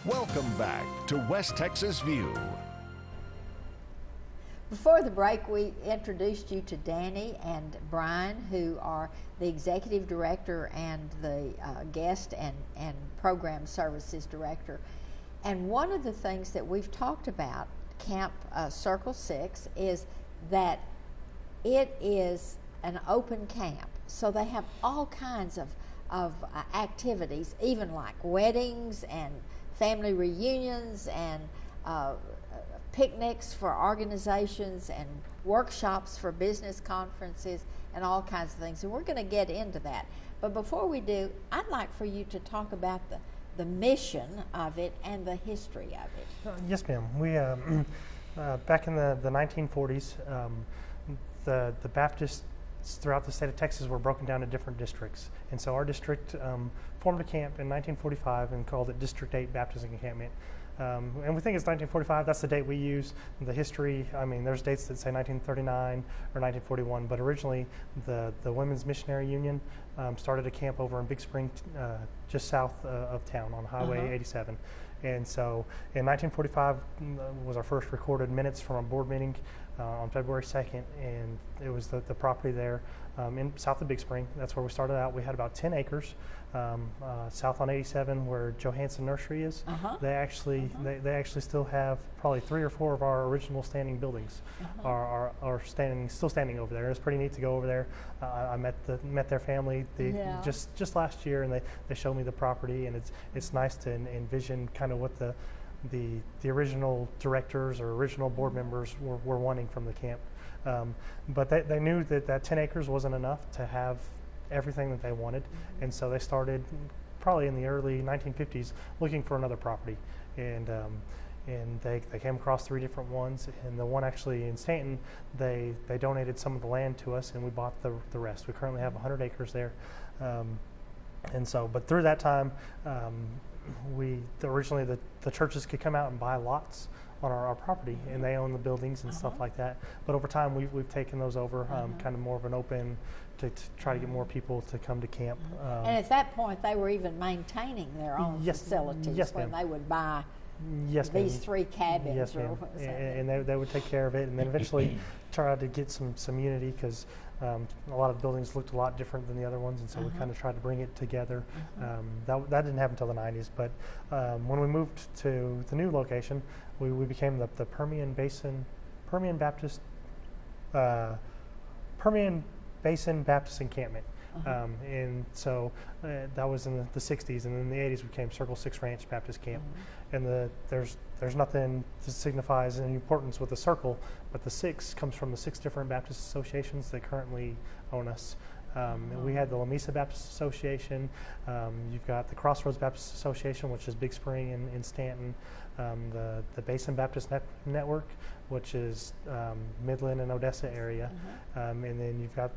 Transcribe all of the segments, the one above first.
Welcome back to West Texas View. Before the break, we introduced you to Danny and Brian, who are the Executive Director and the Guest and Program Services Director. And one of the things that we've talked about, Camp Circle 6, is that it is an open camp. So they have all kinds of activities, even like weddings and family reunions and picnics for organizations and workshops for business conferences and all kinds of things. And we're going to get into that. But before we do, I'd like for you to talk about the mission of it and the history of it. Yes, ma'am. We back in the 1940s, the Baptists throughout the state of Texas were broken down to different districts. And so our district formed a camp in 1945 and called it District 8 Baptist Encampment. And we think it's 1945. That's the date we use. The history, I mean, there's dates that say 1939 or 1941, but originally the Women's Missionary Union started a camp over in Big Spring, just south of town on Highway 87. And so in 1945 was our first recorded minutes from a board meeting on February 2nd, and it was the property there in south of Big Spring. That's where we started out. We had about 10 acres south on 87 where Johansson Nursery is. They actually still have probably 3 or 4 of our original standing buildings are still standing over there. It's pretty neat to go over there. I met their family just last year, and they showed me the property, and it's nice to envision kind of what the original directors or original board members were wanting from the camp. But they knew that 10 acres wasn't enough to have everything that they wanted, and so they started probably in the early 1950s looking for another property, and they came across 3 different ones, and the one actually in Stanton, they donated some of the land to us, and we bought the rest. We currently have 100 acres there, and so, but through that time, originally the churches could come out and buy lots on our property, and they own the buildings and stuff like that. But over time, we've taken those over, kind of more of an open to try to get more people to come to camp. And at that point, they were even maintaining their own facilities when they would buy these 3 cabins. Yes, ma'am. And they would take care of it, and then eventually try to get some unity, because a lot of buildings looked a lot different than the other ones, and so we kind of tried to bring it together. That didn't happen until the 90s, but when we moved to the new location, we became the Permian Basin Baptist Encampment. And so that was in the 60s, and in the 80s we became Circle 6 Ranch Baptist Camp. And there's nothing that signifies any importance with the circle, but the 6 comes from the 6 different Baptist associations that currently own us. We had the Lamesa Baptist Association. You've got the Crossroads Baptist Association, which is Big Spring in Stanton. The Basin Baptist Network, which is Midland and Odessa area. And then you've got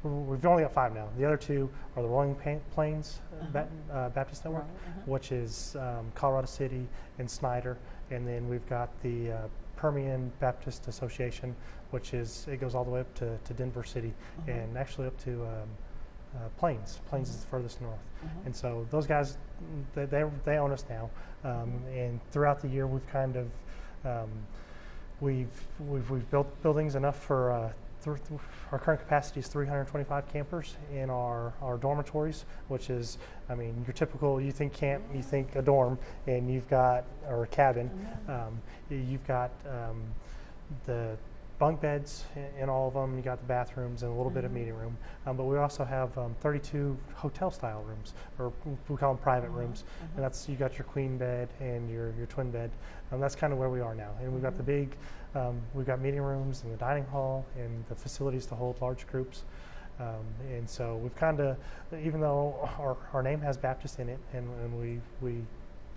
we've only got 5 now. The other 2 are the Rolling Plains Baptist Network, which is Colorado City and Snyder. And then we've got the Permian Baptist Association, which it goes all the way up to Denver City, and actually up to Plains. Plains is the furthest north. And so those guys, they own us now. And throughout the year, we've kind of we've built buildings enough for our current capacity is 325 campers in our dormitories, which is, I mean, your typical, you think camp, you think a dorm, and you've got, or a cabin, you've got the bunk beds in all of them, you got the bathrooms and a little bit of meeting room, but we also have 32 hotel style rooms, or we call them private rooms, and that's, you got your queen bed and your twin bed. That's kind of where we are now, and we've got the big, we've got meeting rooms and the dining hall and the facilities to hold large groups. And so we've kind of, even though our name has Baptist in it, and we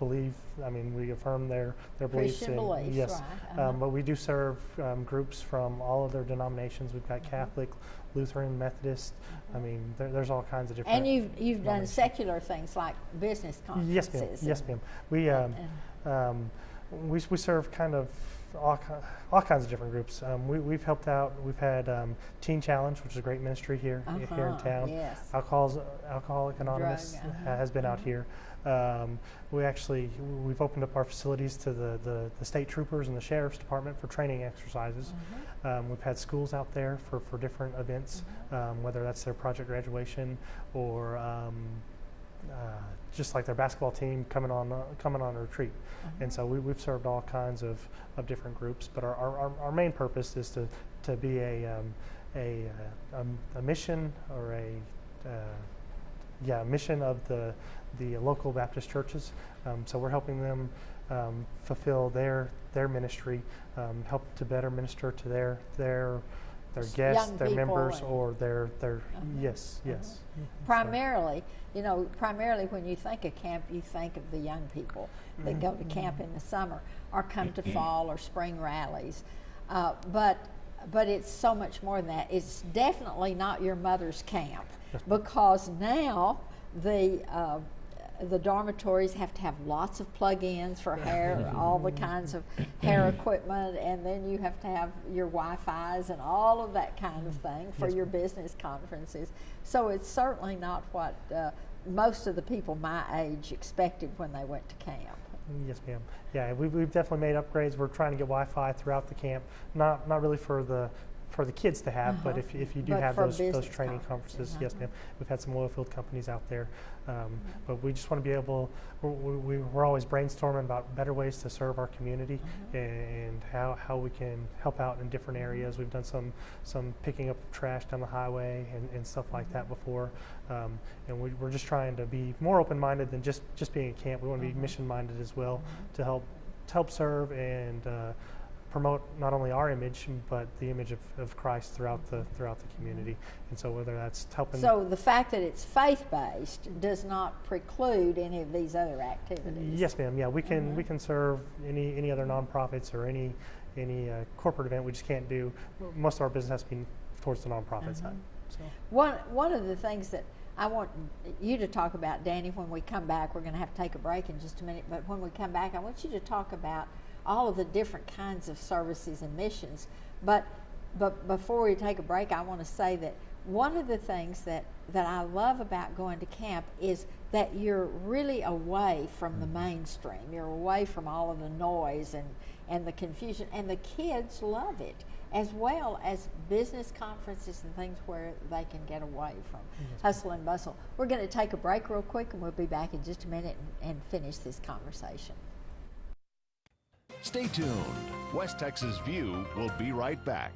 believe, I mean, we affirm their beliefs. Christian beliefs, yes, right. but we do serve groups from all of their denominations. We've got Catholic, Lutheran, Methodist. I mean, there's all kinds of different. And you've done secular things like business conferences. Yes, ma'am. We serve kind of all kinds of different groups. We've helped out. We've had Teen Challenge, which is a great ministry here in town. Yes. Alcoholic Anonymous has been out here. We've opened up our facilities to the state troopers and the sheriff's department for training exercises. We've had schools out there for different events, whether that's their project graduation or just like their basketball team coming on a retreat. And so we've served all kinds of different groups, but our main purpose is to be a mission or a mission of the local Baptist churches. So we're helping them fulfill their ministry, help to better minister to their guests, their members, or their yes. Primarily, primarily when you think of camp, you think of the young people that go to camp in the summer or come to fall or spring rallies. But it's so much more than that. It's definitely not your mother's camp, because now the dormitories have to have lots of plug-ins for hair, all the kinds of hair equipment, and then you have to have your Wi-Fi's and all of that kind of thing for your business conferences. So it's certainly not what most of the people my age expected when they went to camp. Yes, ma'am. Yeah, we've definitely made upgrades. We're trying to get Wi-Fi throughout the camp, not really for the kids to have, but if you do have those training conferences, yes, ma'am. We've had some oil field companies out there, but we just want to be able. We're always brainstorming about better ways to serve our community and how we can help out in different areas. We've done some picking up trash down the highway and stuff like that before, and we're just trying to be more open-minded than just being a camp. We want to be mission-minded as well to help serve and promote not only our image but the image of Christ throughout the community. And so whether that's helping. So the fact that it's faith-based does not preclude any of these other activities. Yes, ma'am. Yeah, we can serve any other nonprofits or any corporate event. We just can't do. Most of our business has to be towards the nonprofit side. So. One of the things that I want you to talk about, Danny, when we come back, we're going to have to take a break in just a minute, but when we come back, I want you to talk about all of the different kinds of services and missions. But before we take a break, I want to say that one of the things that I love about going to camp is that you're really away from the mainstream. You're away from all of the noise and the confusion, and the kids love it, as well as business conferences and things where they can get away from hustle and bustle. We're going to take a break real quick, and we'll be back in just a minute and finish this conversation. Stay tuned. West Texas View will be right back.